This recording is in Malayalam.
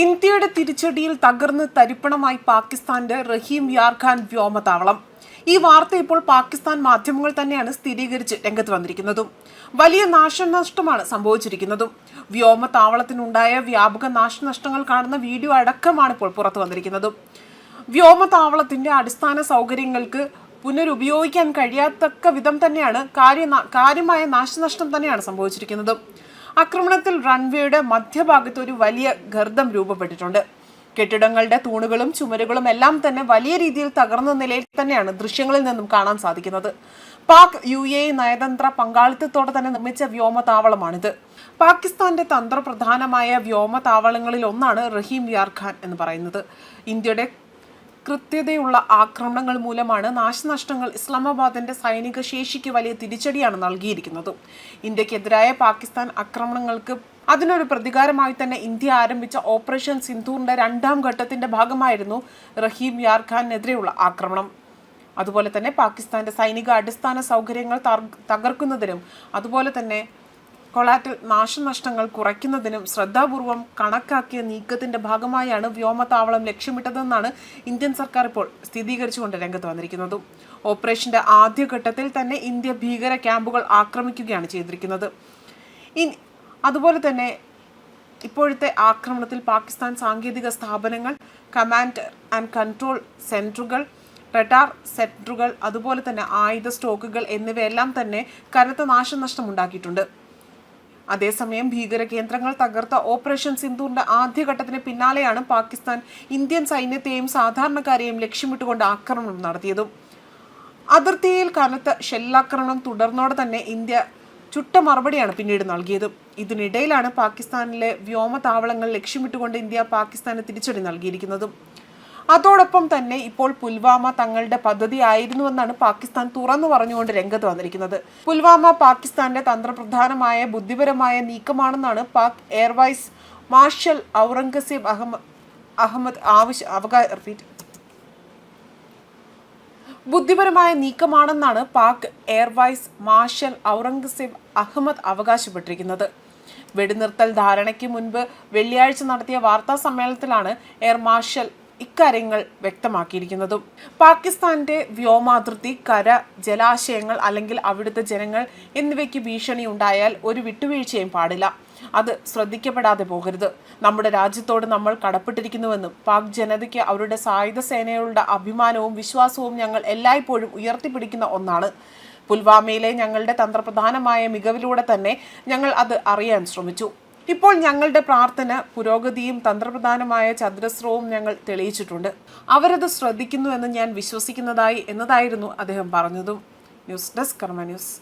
ഇന്ത്യയുടെ തിരിച്ചടിയിൽ തകർന്ന് തരിപ്പണമായി പാകിസ്ഥാന്റെ റഹീം യാർ ഖാൻ വ്യോമതാവളം. ഈ വാർത്ത ഇപ്പോൾ പാകിസ്ഥാൻ മാധ്യമങ്ങൾ തന്നെയാണ് സ്ഥിരീകരിച്ച് രംഗത്ത് വന്നിരിക്കുന്നതും. വലിയ നാശനഷ്ടമാണ് സംഭവിച്ചിരിക്കുന്നതും. വ്യോമതാവളത്തിനുണ്ടായ വ്യാപക നാശനഷ്ടങ്ങൾ കാണുന്ന വീഡിയോ അടക്കമാണ് ഇപ്പോൾ പുറത്തു വന്നിരിക്കുന്നതും. വ്യോമതാവളത്തിന്റെ അടിസ്ഥാന സൗകര്യങ്ങൾക്ക് പുനരുപയോഗിക്കാൻ കഴിയാത്തക്ക വിധം തന്നെയാണ് കാര്യമായ നാശനഷ്ടം തന്നെയാണ് സംഭവിച്ചിരിക്കുന്നത്. ആക്രമണത്തിൽ റൺവേയുടെ മധ്യഭാഗത്ത് ഒരു വലിയ ഗർത്തം രൂപപ്പെട്ടിട്ടുണ്ട്. കെട്ടിടങ്ങളുടെ തൂണുകളും ചുമരുകളും എല്ലാം തന്നെ വലിയ രീതിയിൽ തകർന്ന നിലയിൽ തന്നെയാണ് ദൃശ്യങ്ങളിൽ നിന്നും കാണാൻ സാധിക്കുന്നത്. പാക് UAE നയതന്ത്ര പങ്കാളിത്തത്തോടെ തന്നെ നിർമ്മിച്ച വ്യോമതാവളമാണിത്. പാകിസ്ഥാന്റെ തന്ത്രപ്രധാനമായ വ്യോമതാവളങ്ങളിൽ ഒന്നാണ് റഹീം യാർ ഖാൻ എന്ന് പറയുന്നത്. ഇന്ത്യയുടെ കൃത്യതയുള്ള ആക്രമണങ്ങൾ മൂലമാണ് നാശനഷ്ടങ്ങൾ ഇസ്ലാമാബാദിന്റെ സൈനിക ശേഷിക്ക് വലിയ തിരിച്ചടിയാണ് നൽകിയിരിക്കുന്നത്. ഇന്ത്യക്കെതിരായ പാകിസ്ഥാൻ ആക്രമണങ്ങൾക്ക് അതിനൊരു പ്രതികാരമായി തന്നെ ഇന്ത്യ ആരംഭിച്ച ഓപ്പറേഷൻ സിന്ധൂറിന്റെ 2ാം ഘട്ടത്തിന്റെ ഭാഗമായിരുന്നു റഹീം യാർ ഖാനെതിരെയുള്ള ആക്രമണം. അതുപോലെ തന്നെ പാകിസ്ഥാന്റെ സൈനിക അടിസ്ഥാന സൗകര്യങ്ങൾ തകർക്കുന്നതിനും അതുപോലെ തന്നെ കൊളാറ്റൽ നാശനഷ്ടങ്ങൾ കുറയ്ക്കുന്നതിനും ശ്രദ്ധാപൂർവം കണക്കാക്കിയ നീക്കത്തിന്റെ ഭാഗമായാണ് വ്യോമതാവളം ലക്ഷ്യമിട്ടതെന്നാണ് ഇന്ത്യൻ സർക്കാർ ഇപ്പോൾ സ്ഥിരീകരിച്ചുകൊണ്ട് രംഗത്ത് വന്നിരിക്കുന്നത്. ഓപ്പറേഷന്റെ ആദ്യഘട്ടത്തിൽ തന്നെ ഇന്ത്യ ഭീകര ക്യാമ്പുകൾ ആക്രമിക്കുകയാണ് ചെയ്തിരിക്കുന്നത്. അതുപോലെ തന്നെ ഇപ്പോഴത്തെ ആക്രമണത്തിൽ പാകിസ്ഥാൻ സാങ്കേതിക സ്ഥാപനങ്ങൾ, കമാൻഡ് ആൻഡ് കൺട്രോൾ സെന്ററുകൾ, റഡാർ സെന്ററുകൾ, അതുപോലെ തന്നെ ആയുധ സ്റ്റോക്കുകൾ എന്നിവയെല്ലാം തന്നെ കനത്ത നാശനഷ്ടം ഉണ്ടാക്കിയിട്ടുണ്ട്. അതേസമയം ഭീകര കേന്ദ്രങ്ങൾ തകർത്ത ഓപ്പറേഷൻ സിന്ധൂറിന്റെ ആദ്യഘട്ടത്തിന് പിന്നാലെയാണ് പാകിസ്ഥാൻ ഇന്ത്യൻ സൈന്യത്തെയും സാധാരണക്കാരെയും ലക്ഷ്യമിട്ടുകൊണ്ട് ആക്രമണം നടത്തിയതും. അതിർത്തിയിൽ കനത്ത ഷെല്ലാക്രമണം തുടർന്നോടെ തന്നെ ഇന്ത്യ ചുട്ട മറുപടിയാണ് പിന്നീട് നൽകിയത്. ഇതിനിടയിലാണ് പാകിസ്ഥാനിലെ വ്യോമതാവളങ്ങൾ ലക്ഷ്യമിട്ടുകൊണ്ട് ഇന്ത്യ പാകിസ്ഥാന് തിരിച്ചടി നൽകിയിരിക്കുന്നതും. അതോടൊപ്പം തന്നെ ഇപ്പോൾ പുൽവാമ തങ്ങളുടെ പദ്ധതി ആയിരുന്നുവെന്നാണ് പാകിസ്ഥാൻ തുറന്നു പറഞ്ഞുകൊണ്ട് രംഗത്ത് വന്നിരിക്കുന്നത്. പുൽവാമ പാകിസ്ഥാന്റെ തന്ത്രപ്രധാനമായ ബുദ്ധിപരമായ നീക്കമാണെന്നാണ് പാക് എയർവൈസ് മാർഷൽ ഔറംഗസേബ് ബുദ്ധിപരമായ നീക്കമാണെന്നാണ് പാക് എയർവൈസ് മാർഷൽ ഔറംഗസേബ് അഹമ്മദ് അവകാശപ്പെട്ടിരിക്കുന്നത്. വെടിനിർത്തൽ ധാരണയ്ക്ക് മുൻപ് വെള്ളിയാഴ്ച നടത്തിയ വാർത്താ സമ്മേളനത്തിലാണ് എയർ മാർഷൽ ഇക്കാര്യങ്ങൾ വ്യക്തമാക്കിയിരിക്കുന്നതും. പാകിസ്ഥാന്റെ വ്യോമാതിർത്തി, കര, ജലാശയങ്ങൾ അല്ലെങ്കിൽ അവിടുത്തെ ജനങ്ങൾ എന്നിവയ്ക്ക് ഭീഷണി ഉണ്ടായാൽ ഒരു വിട്ടുവീഴ്ചയും പാടില്ല. അത് ശ്രദ്ധിക്കപ്പെടാതെ പോകരുത്. നമ്മുടെ രാജ്യത്തോട് നമ്മൾ കടപ്പെട്ടിരിക്കുന്നുവെന്നും പാക് ജനതയ്ക്ക് അവരുടെ സായുധ സേനകളുടെ അഭിമാനവും വിശ്വാസവും ഞങ്ങൾ എല്ലായ്പ്പോഴും ഉയർത്തിപ്പിടിക്കുന്ന ഒന്നാണ്. പുൽവാമയിലെ ഞങ്ങളുടെ തന്ത്രപ്രധാനമായ മികവിലൂടെ തന്നെ ഞങ്ങൾ അത് അറിയാൻ ശ്രമിച്ചു. ഇപ്പോൾ ഞങ്ങളുടെ പ്രാർത്ഥന, പുരോഗതിയും തന്ത്രപ്രധാനമായ ചതുരസ്രവും ഞങ്ങൾ തെളിയിച്ചിട്ടുണ്ട്. അവരത് ശ്രദ്ധിക്കുന്നു എന്ന് ഞാൻ വിശ്വസിക്കുന്നതായിരുന്നു അദ്ദേഹം പറഞ്ഞതും. ന്യൂസ് ഡെസ്ക് കർമ്മ ന്യൂസ്.